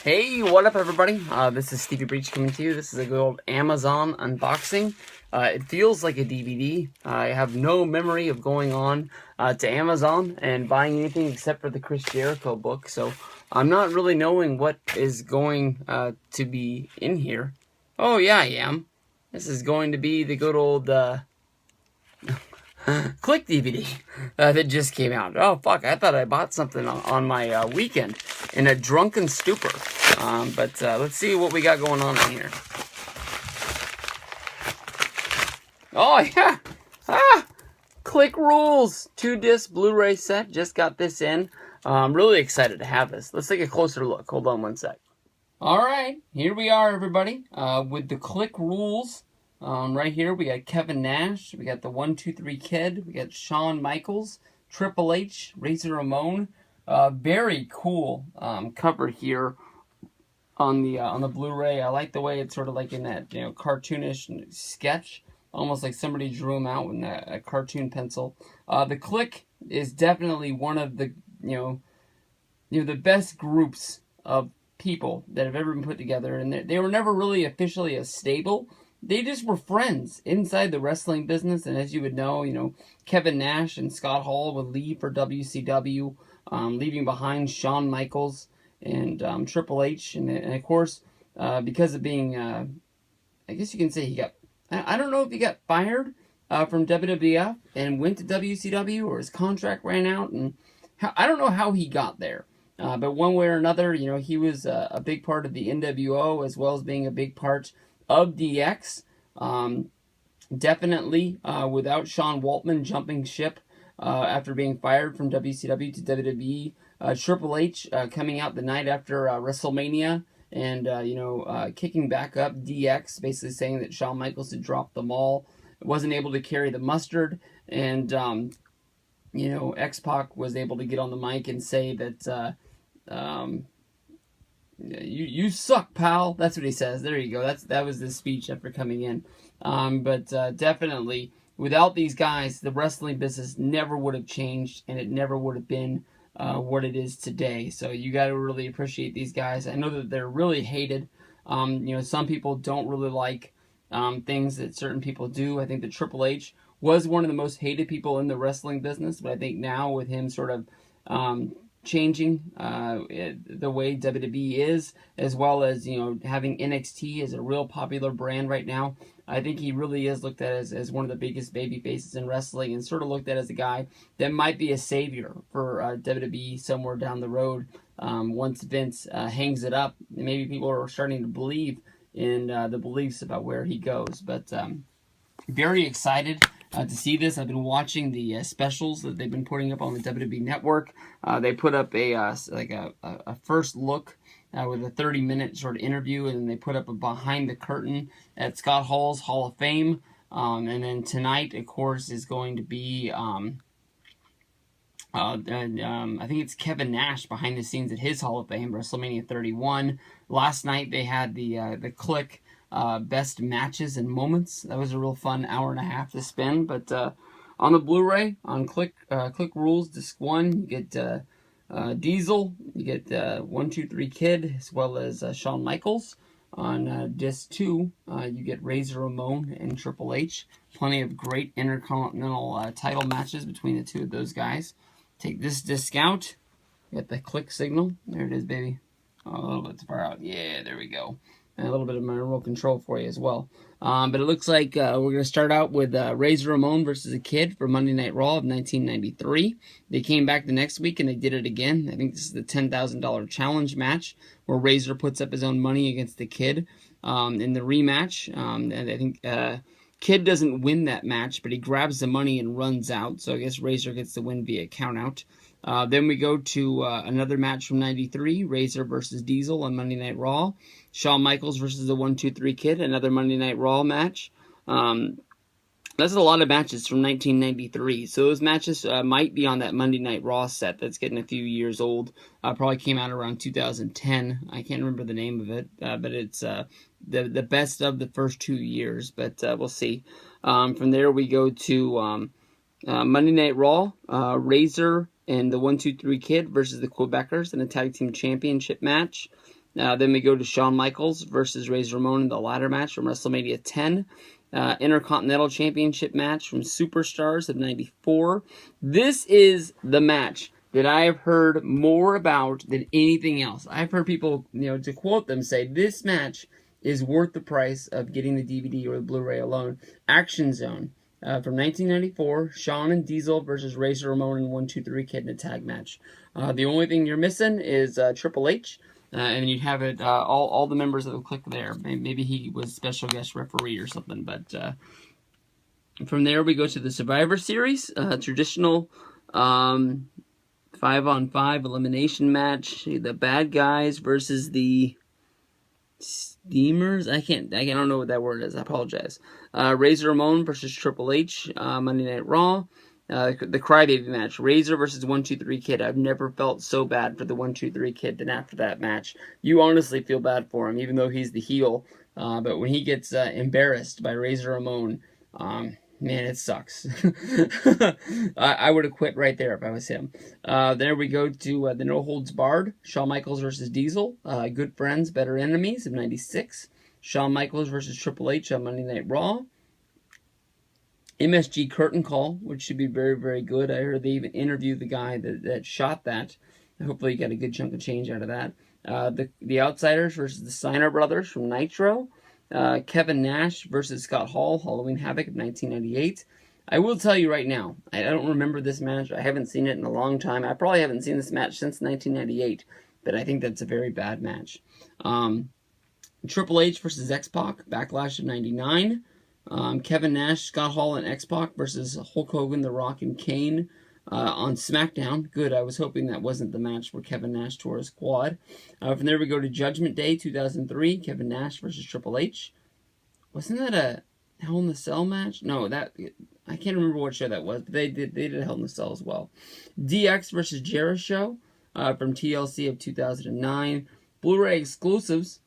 Hey, what up, everybody? This is Stevie Breach coming to you. This is a good old Amazon unboxing. It feels like a DVD. I have no memory of going on to Amazon and buying anything except for the Chris Jericho book, so I'm not really knowing what is going to be in here. Oh, yeah, I am. This is going to be the good old Clique DVD that just came out. Oh, fuck, I thought I bought something on my weekend in a drunken stupor. But let's see what we got going on in here. Oh, yeah. KLIQ Rules 2-disc Blu-ray set. Just got this in. I'm really excited to have this. Let's take a closer look. Hold on one sec. All right, here we are, everybody, with the KLIQ Rules. Right here, we got Kevin Nash, we got the 1, 2, 3 Kid, we got Shawn Michaels, Triple H, Razor Ramon. Very cool cover here on the Blu-ray. I like the way it's sort of like in that cartoonish sketch, almost like somebody drew him out with a cartoon pencil. The Clique is definitely one of the the best groups of people that have ever been put together, and they were never really officially a stable. They just were friends inside the wrestling business, and as you would know, Kevin Nash and Scott Hall would leave for WCW, leaving behind Shawn Michaels and Triple H, and of course, because of being, I guess you can say he got, I don't know if he got fired from WWF and went to WCW, or his contract ran out, and I don't know how he got there. But one way or another, he was a big part of the NWO, as well as being a big part of DX. Definitely without Sean Waltman jumping ship after being fired from WCW to WWE. Triple H coming out the night after WrestleMania and kicking back up DX, basically saying that Shawn Michaels had dropped them all, wasn't able to carry the mustard, and X-Pac was able to get on the mic and say that you suck, pal. That's what he says. There you go. That was the speech after coming in. But definitely, without these guys, the wrestling business never would have changed, and it never would have been what it is today. So you got to really appreciate these guys. I know that they're really hated. Some people don't really like things that certain people do. I think that Triple H was one of the most hated people in the wrestling business, but I think now with him sort of changing the way WWE is, as well as having NXT as a real popular brand right now, I think he really is looked at as one of the biggest baby faces in wrestling, and sort of looked at as a guy that might be a savior for WWE somewhere down the road. Once Vince hangs it up, maybe people are starting to believe in the beliefs about where he goes. But very excited to see this. I've been watching the specials that they've been putting up on the WWE Network. They put up a first look with a 30-minute sort of interview, and then they put up a behind the curtain at Scott Hall's Hall of Fame. And then tonight, of course, is going to be I think it's Kevin Nash behind the scenes at his Hall of Fame, WrestleMania 31. Last night they had the Clique best matches and moments. That was a real fun hour and a half to spend. But on the Blu-ray, on KLIQ Rules Disc 1, you get Diesel, you get 1, 2, 3 Kid, as well as Shawn Michaels. On Disc 2, you get Razor Ramon and Triple H. Plenty of great intercontinental title matches between the two of those guys. Take this disc out. Get the click signal. There it is, baby. Oh, a little bit far out. Yeah, there we go. And a little bit of my remote control for you as well. But it looks like we're going to start out with Razor Ramon versus a Kid for Monday Night Raw of 1993. They came back the next week and they did it again. I think this is the $10,000 challenge match where Razor puts up his own money against the Kid in the rematch. And I think Kid doesn't win that match, but he grabs the money and runs out. So I guess Razor gets the win via countout. Then we go to another match from 93, Razor versus Diesel on Monday Night Raw. Shawn Michaels versus the 1, 2, 3 Kid, another Monday Night Raw match. That's a lot of matches from 1993. So those matches might be on that Monday Night Raw set that's getting a few years old. Probably came out around 2010. I can't remember the name of it, but it's the best of the first 2 years. But we'll see. From there we go to Monday Night Raw, Razor and the 1, 2, 3 Kid versus the Quebecers in a tag team championship match. Then we go to Shawn Michaels versus Razor Ramon in the ladder match from WrestleMania 10. Intercontinental Championship match from Superstars of 94. This is the match that I have heard more about than anything else. I've heard people, to quote them, say this match is worth the price of getting the DVD or the Blu-ray alone. Action Zone from 1994, Shawn and Diesel versus Razor Ramon and 1, 2, 3 Kid in a tag match. The only thing you're missing is Triple H. And you'd have it all the members of the Clique there. Maybe he was special guest referee or something. But from there we go to the Survivor Series, traditional 5-on-5 elimination match. The bad guys versus the Steamers. I don't know what that word is. I apologize. Razor Ramon versus Triple H. Monday Night Raw. The Crybaby match, Razor versus 1, 2, 3 Kid. I've never felt so bad for the 1, 2, 3 Kid than after that match. You honestly feel bad for him, even though he's the heel. But when he gets embarrassed by Razor Ramon, man, it sucks. I would have quit right there if I was him. There we go to the No Holds Barred, Shawn Michaels versus Diesel. Good Friends, Better Enemies of 96. Shawn Michaels versus Triple H on Monday Night Raw. MSG Curtain Call, which should be very, very good. I heard they even interviewed the guy that shot that. Hopefully you got a good chunk of change out of that. The Outsiders versus the Steiner Brothers from Nitro. Kevin Nash versus Scott Hall, Halloween Havoc of 1998. I will tell you right now, I don't remember this match. I haven't seen it in a long time. I probably haven't seen this match since 1998, but I think that's a very bad match. Triple H versus X-Pac, Backlash of 99. Kevin Nash, Scott Hall, and X-Pac versus Hulk Hogan, The Rock, and Kane on SmackDown. Good, I was hoping that wasn't the match where Kevin Nash tore his quad. From there we go to Judgment Day 2003, Kevin Nash versus Triple H. Wasn't that a Hell in a Cell match? No, I can't remember what show that was, but they did a Hell in a Cell as well. DX versus Jericho from TLC of 2009. Blu-ray exclusives,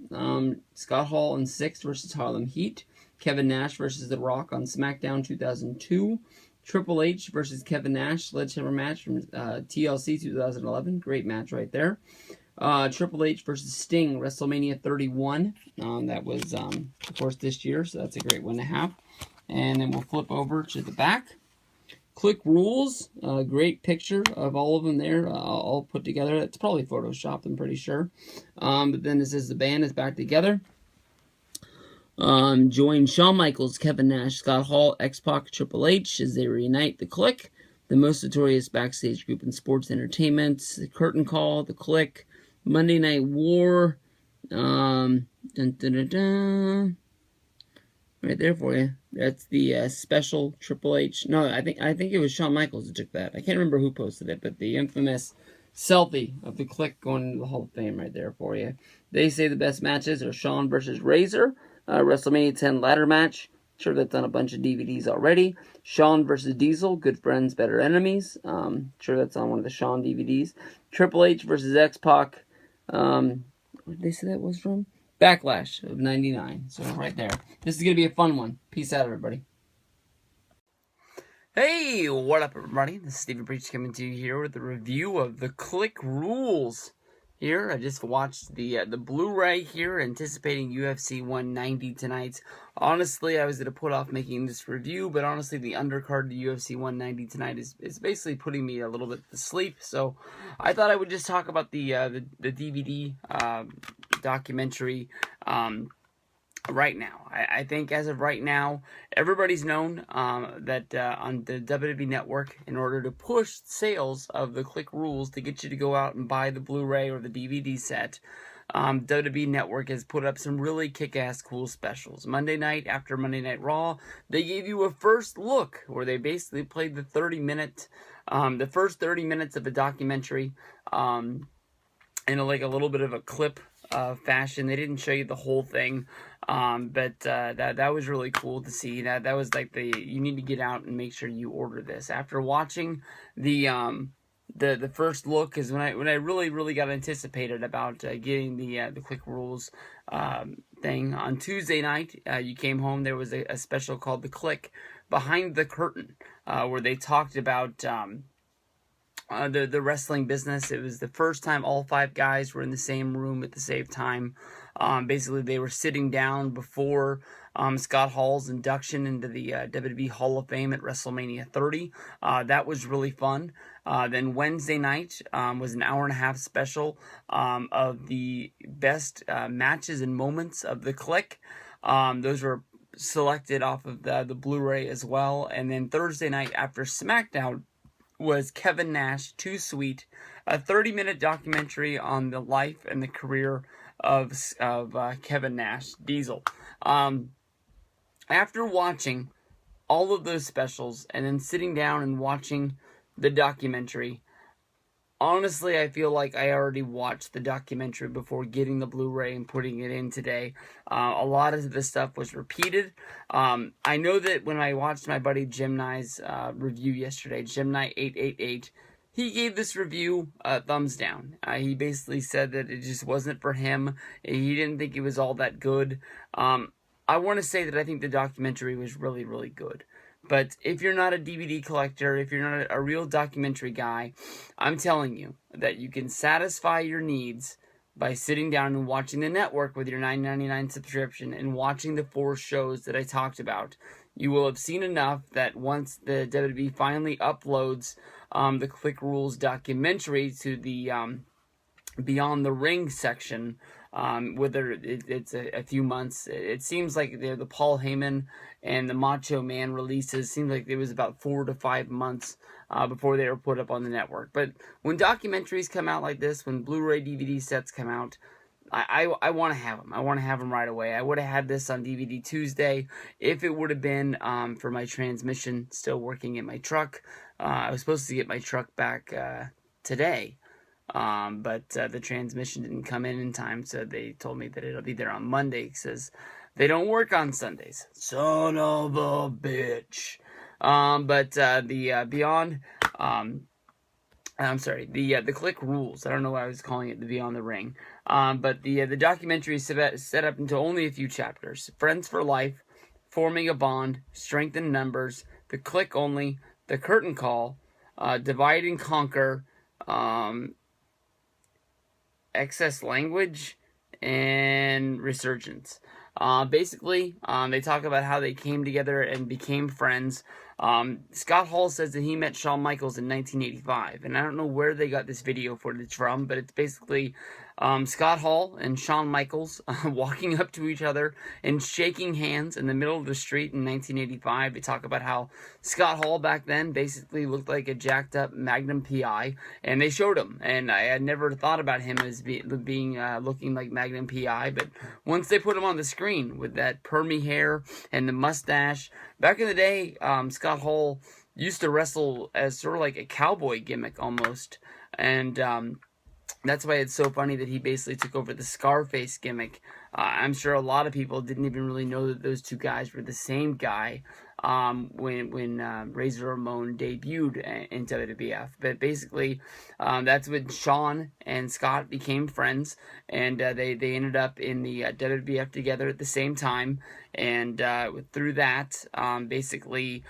Scott Hall and Six versus Harlem Heat. Kevin Nash versus The Rock on SmackDown 2002. Triple H versus Kevin Nash Sledgehammer match from TLC 2011. Great match right there. Triple H versus Sting WrestleMania 31. That was, of course, this year, so that's a great one to have. And then we'll flip over to the back. KLIQ Rules. Great picture of all of them there, all put together. It's probably photoshopped, I'm pretty sure. But then it says the band is back together. Join Shawn Michaels, Kevin Nash, Scott Hall, X-Pac, Triple H as they reunite the Clique, the most notorious backstage group in sports entertainment. The Curtain Call, the Clique, Monday Night War, right there for you. That's the special Triple H. No, I think it was Shawn Michaels who took that. I can't remember who posted it, but the infamous selfie of the Clique going into the Hall of Fame right there for you. They say the best matches are Shawn versus Razor. WrestleMania 10 ladder match. Sure, that's on a bunch of DVDs already. Shawn versus Diesel, Good Friends, Better Enemies. Sure, that's on one of the Shawn DVDs. Triple H versus X-Pac. What did they say that was from? Backlash of 99. So right there. This is going to be a fun one. Peace out, everybody. Hey, what up, everybody? This is Stephen Preach coming to you here with a review of the KLIQ Rules. Here, I just watched the Blu-ray here, anticipating UFC 190 tonight. Honestly, I was going to put off making this review, but honestly, the undercard to UFC 190 tonight is basically putting me a little bit to sleep. So, I thought I would just talk about the DVD documentary right now. I think as of right now, everybody's known that on the WWE Network, in order to push sales of the KLIQ Rules to get you to go out and buy the Blu-ray or the DVD set, WWE Network has put up some really kick-ass cool specials. Monday night, after Monday Night Raw, they gave you a first look where they basically played the first 30 minutes of a documentary in a little bit of a clip fashion. They didn't show you the whole thing. But that was really cool to see. That was like you need to get out and make sure you order this. After watching the first look is when I really got anticipated about getting the KLIQ Rules thing. On Tuesday night, you came home, there was a special called The Clique Behind the Curtain, where they talked about the wrestling business. It was the first time all 5 guys were in the same room at the same time. Basically, they were sitting down before Scott Hall's induction into the WWE Hall of Fame at WrestleMania 30. That was really fun. Then Wednesday night was an hour-and-a-half special of the best matches and moments of the Clique. Those were selected off of the Blu-ray as well. And then Thursday night after SmackDown was Kevin Nash Too Sweet, a 30-minute documentary on the life and the career of Kevin Nash, Diesel. After watching all of those specials and then sitting down and watching the documentary, honestly, I feel like I already watched the documentary before getting the Blu-ray and putting it in today. A lot of the stuff was repeated. I know that when I watched my buddy Jim Nye's review yesterday, Jim Nye 888, he gave this review a thumbs down. He basically said that it just wasn't for him. He didn't think it was all that good. I want to say that I think the documentary was really, really good. But if you're not a DVD collector, if you're not a real documentary guy, I'm telling you that you can satisfy your needs by sitting down and watching the network with your $9.99 subscription and watching the 4 shows that I talked about. You will have seen enough that once the WWE finally uploads the KLIQ Rules documentary to the Beyond the Ring section, whether it's a few months, it seems like the Paul Heyman and the Macho Man releases seemed like it was about 4 to 5 months before they were put up on the network. But when documentaries come out like this, when Blu-ray DVD sets come out, I want to have them. I want to have them right away. I would have had this on DVD Tuesday if it would have been for my transmission still working in my truck. I was supposed to get my truck back today. But the transmission didn't come in time, so they told me that it'll be there on Monday. It says they don't work on Sundays. Son of a bitch. But the Beyond, I'm sorry, the KLIQ Rules. I don't know why I was calling it the Beyond the Ring. But the documentary is set up into only a few chapters. Friends for Life, Forming a Bond, Strength in Numbers, The Clique Only, The Curtain Call, Divide and Conquer, Excess Language, and Resurgence. Basically, they talk about how they came together and became friends. Scott Hall says that he met Shawn Michaels in 1985, and I don't know where they got this video footage from, but it's basically Scott Hall and Shawn Michaels walking up to each other and shaking hands in the middle of the street in 1985. They talk about how Scott Hall back then basically looked like a jacked up Magnum PI, and they showed him, and I had never thought about him as being looking like Magnum PI, but once they put him on the screen with that permy hair and the mustache, back in the day, Scott Hall used to wrestle as sort of like a cowboy gimmick almost, and that's why it's so funny that he basically took over the Scarface gimmick. I'm sure a lot of people didn't even really know that those two guys were the same guy when Razor Ramon debuted in WWF. But basically, that's when Shawn and Scott became friends, and they ended up in the WWF together at the same time. And through that, basically,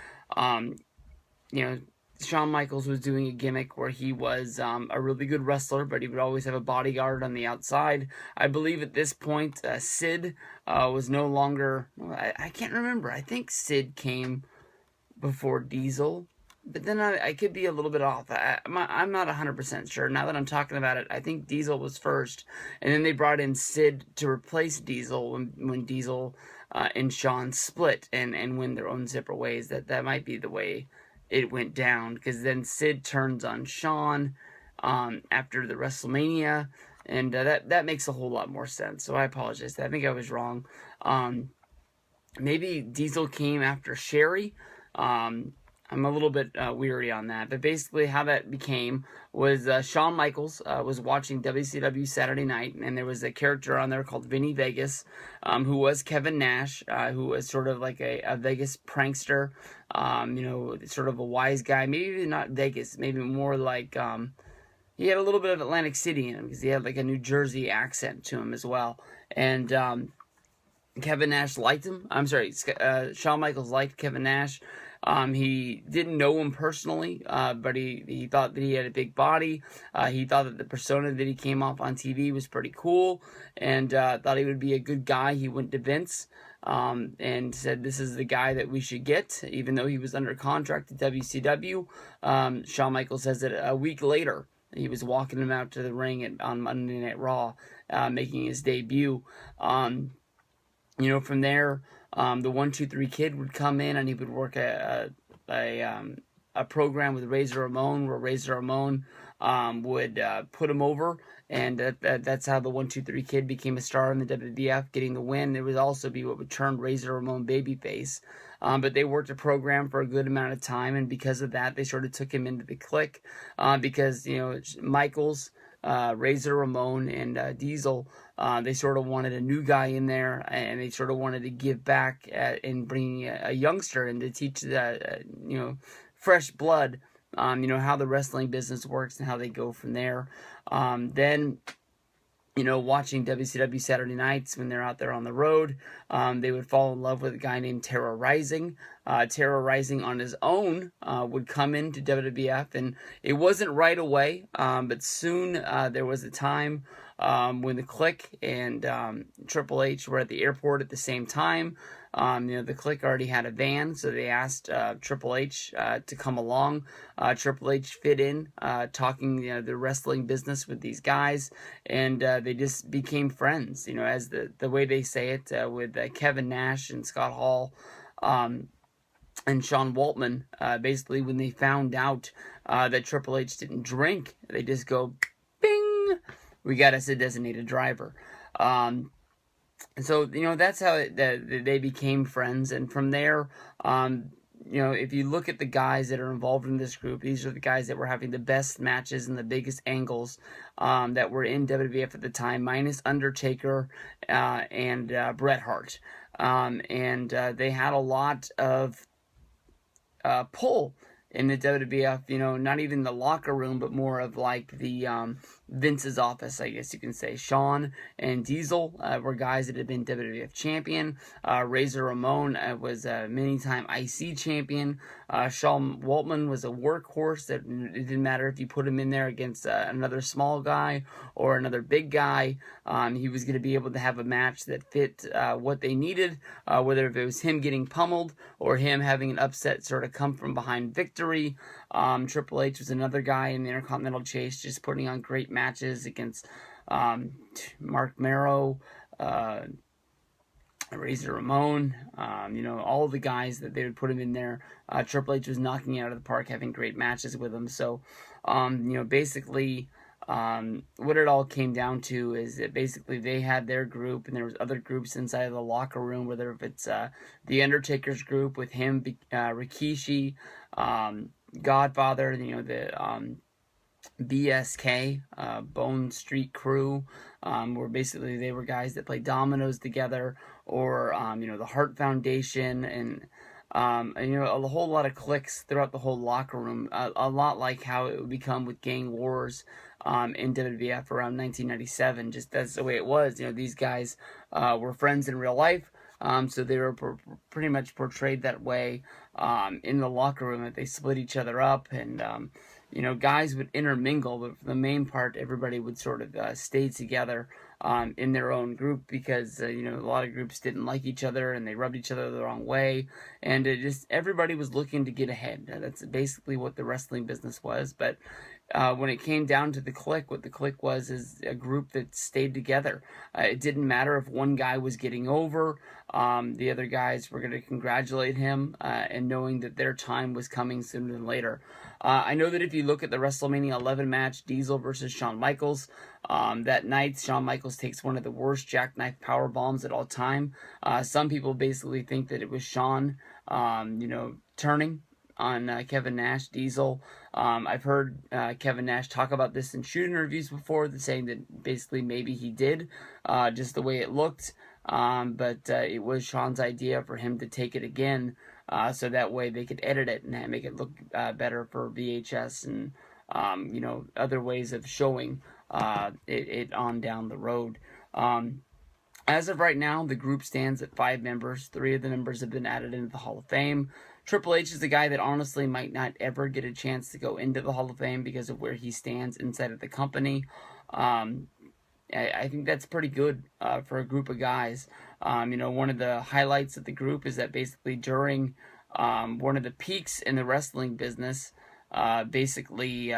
Shawn Michaels was doing a gimmick where he was a really good wrestler, but he would always have a bodyguard on the outside. I believe at this point, Sid was no longer... I can't remember. I think Sid came before Diesel, but then I could be a little bit off. I'm not 100% sure. Now that I'm talking about it, I think Diesel was first, and then they brought in Sid to replace Diesel when Diesel and Shawn split and went their own separate ways. That might be the way it went down, because then Sid turns on Shawn after the WrestleMania, and that makes a whole lot more sense. So I apologize. I think I was wrong. Maybe Diesel came after Sherry. I'm a little bit weary on that, but basically how that became was Shawn Michaels was watching WCW Saturday Night, and there was a character on there called Vinny Vegas, who was Kevin Nash, who was sort of like a Vegas prankster, sort of a wise guy, maybe not Vegas, maybe more like, he had a little bit of Atlantic City in him, because he had like a New Jersey accent to him as well, and Kevin Nash liked him. I'm sorry, Shawn Michaels liked Kevin Nash. He didn't know him personally, but he thought that he had a big body. He thought that the persona that he came off on TV was pretty cool, and thought he would be a good guy. He went to Vince and said, this is the guy that we should get, even though he was under contract at WCW. Shawn Michaels says that a week later, he was walking him out to the ring on Monday Night Raw, making his debut. From there, the 1-2-3 Kid would come in, and he would work a program with Razor Ramon, where Razor Ramon would put him over, and that's how the 1-2-3 Kid became a star in the WWF, getting the win. It would also be what would turn Razor Ramon babyface. But they worked a program for a good amount of time, and because of that, they sort of took him into the Clique, because, Michaels, Razor Ramon, and Diesel, they sort of wanted a new guy in there, and they sort of wanted to give back in bringing a youngster in to teach the, fresh blood, how the wrestling business works and how they go from there. Then, watching WCW Saturday nights when they're out there on the road, they would fall in love with a guy named Terror Rising. Terror Rising on his own would come into WWF, and it wasn't right away, but soon there was a time when the Clique and Triple H were at the airport at the same time. The Clique already had a van, so they asked Triple H to come along. Triple H fit in, talking the wrestling business with these guys, and they just became friends. As the way they say it, with Kevin Nash and Scott Hall, and Sean Waltman. Basically, when they found out that Triple H didn't drink, they just go, bing, we got us a designated driver. So, that's how they became friends. And from there, if you look at the guys that are involved in this group, these are the guys that were having the best matches and the biggest angles that were in WWF at the time, minus Undertaker and Bret Hart. And they had a lot of pull in the WWF, not even the locker room, but more of like the Vince's office, I guess you can say. Shawn and Diesel were guys that had been WWF champion. Razor Ramon was a many-time IC champion. Sean Waltman was a workhorse that it didn't matter if you put him in there against another small guy or another big guy. He was going to be able to have a match that fit what they needed, whether if it was him getting pummeled or him having an upset sort of come from behind victory. Triple H was another guy in the Intercontinental Chase, just putting on great matches against Mark Marrow, Razor Ramon, all the guys that they would put him in there. Triple H was knocking it out of the park, having great matches with them. So, basically, what it all came down to is that basically they had their group, and there was other groups inside of the locker room, whether if it's the Undertaker's group with him, Rikishi, Godfather, the BSK, Bone Street Crew, where basically they were guys that played dominoes together, or the Hart Foundation, and a whole lot of cliques throughout the whole locker room, a lot like how it would become with Gang Wars in WWF around 1997. Just that's the way it was. These guys were friends in real life, so they were pretty much portrayed that way in the locker room, that they split each other up, and guys would intermingle, but for the main part, everybody would sort of stay together in their own group, because a lot of groups didn't like each other, and they rubbed each other the wrong way, and everybody was looking to get ahead. That's basically what the wrestling business was. But when it came down to the Clique, what the Clique was is a group that stayed together. It didn't matter if one guy was getting over, the other guys were going to congratulate him, and knowing that their time was coming sooner than later. I know that if you look at the WrestleMania 11 match, Diesel versus Shawn Michaels, that night, Shawn Michaels takes one of the worst jackknife power bombs at all time. Some people basically think that it was Shawn, turning on Kevin Nash, Diesel. I've heard Kevin Nash talk about this in shoot interviews before, saying that basically maybe he did, just the way it looked. But it was Shawn's idea for him to take it again, so that way they could edit it and make it look better for VHS and other ways of showing it on down the road. As of right now, the group stands at 5 members. 3 of the members have been added into the Hall of Fame. Triple H is a guy that honestly might not ever get a chance to go into the Hall of Fame because of where he stands inside of the company. I think that's pretty good for a group of guys. One of the highlights of the group is that basically during one of the peaks in the wrestling business, basically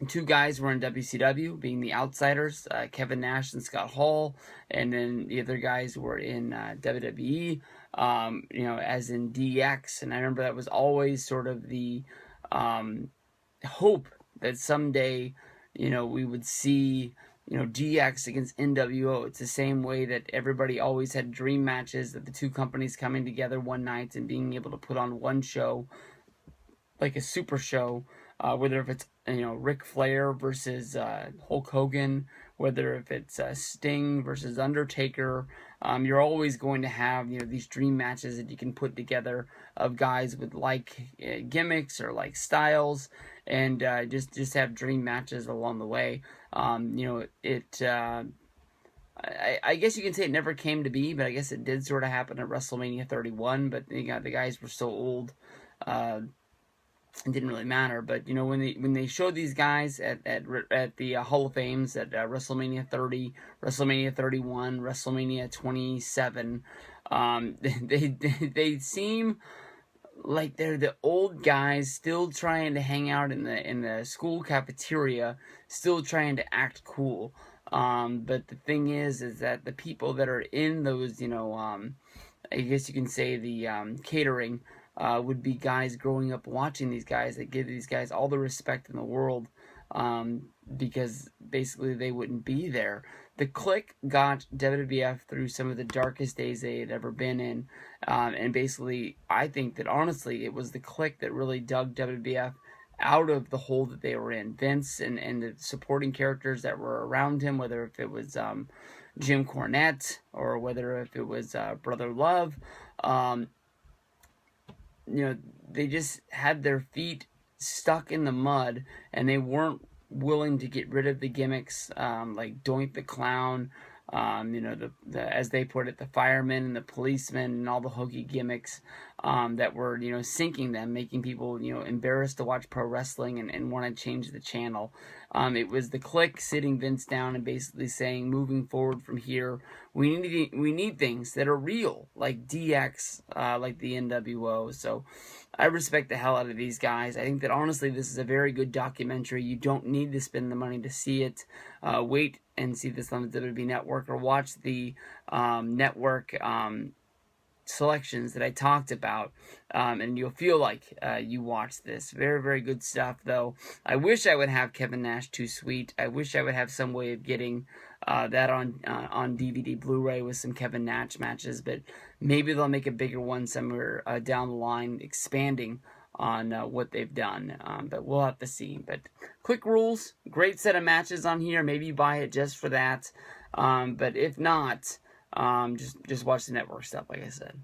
two guys were in WCW, being the Outsiders, Kevin Nash and Scott Hall, and then the other guys were in WWE, as in DX. And I remember that was always sort of the hope that someday, we would see, DX against NWO. It's the same way that everybody always had dream matches, that the two companies coming together one night and being able to put on one show, like a super show, whether if it's Ric Flair versus Hulk Hogan, whether if it's Sting versus Undertaker, you're always going to have these dream matches that you can put together of guys with gimmicks or like styles, and just have dream matches along the way. I guess you can say it never came to be, but I guess it did sort of happen at WrestleMania 31. But the guys were so old. It didn't really matter, but when they showed these guys at the Hall of Fames at WrestleMania 30, WrestleMania 31, WrestleMania 27, they seem like they're the old guys still trying to hang out in the school cafeteria, still trying to act cool. But the thing is that the people that are in those, I guess you can say the catering. Would be guys growing up watching these guys that give these guys all the respect in the world, because basically they wouldn't be there. The Clique got WWF through some of the darkest days they had ever been in, and basically I think that honestly it was the Clique that really dug WWF out of the hole that they were in. Vince and the supporting characters that were around him, whether if it was Jim Cornette or whether if it was Brother Love, they just had their feet stuck in the mud, and they weren't willing to get rid of the gimmicks, like Doink the Clown, as they put it, the firemen and the policemen and all the hokey gimmicks that were, sinking them, making people, embarrassed to watch pro wrestling and want to change the channel. It was the Clique sitting Vince down and basically saying, moving forward from here, we need things that are real, like DX, like the NWO. So I respect the hell out of these guys. I think that honestly this is a very good documentary. You don't need to spend the money to see it. Wait and see this on the WWE Network, or watch the network selections that I talked about, and you'll feel like you watched this. Very, very good stuff, though. I wish I would have Kevin Nash Too Sweet. I wish I would have some way of getting that on DVD Blu-ray with some Kevin Nash matches, but maybe they'll make a bigger one somewhere down the line, expanding on what they've done, but we'll have to see. But KLIQ Rules, great set of matches on here. Maybe you buy it just for that, but if not, just watch the network stuff, like I said.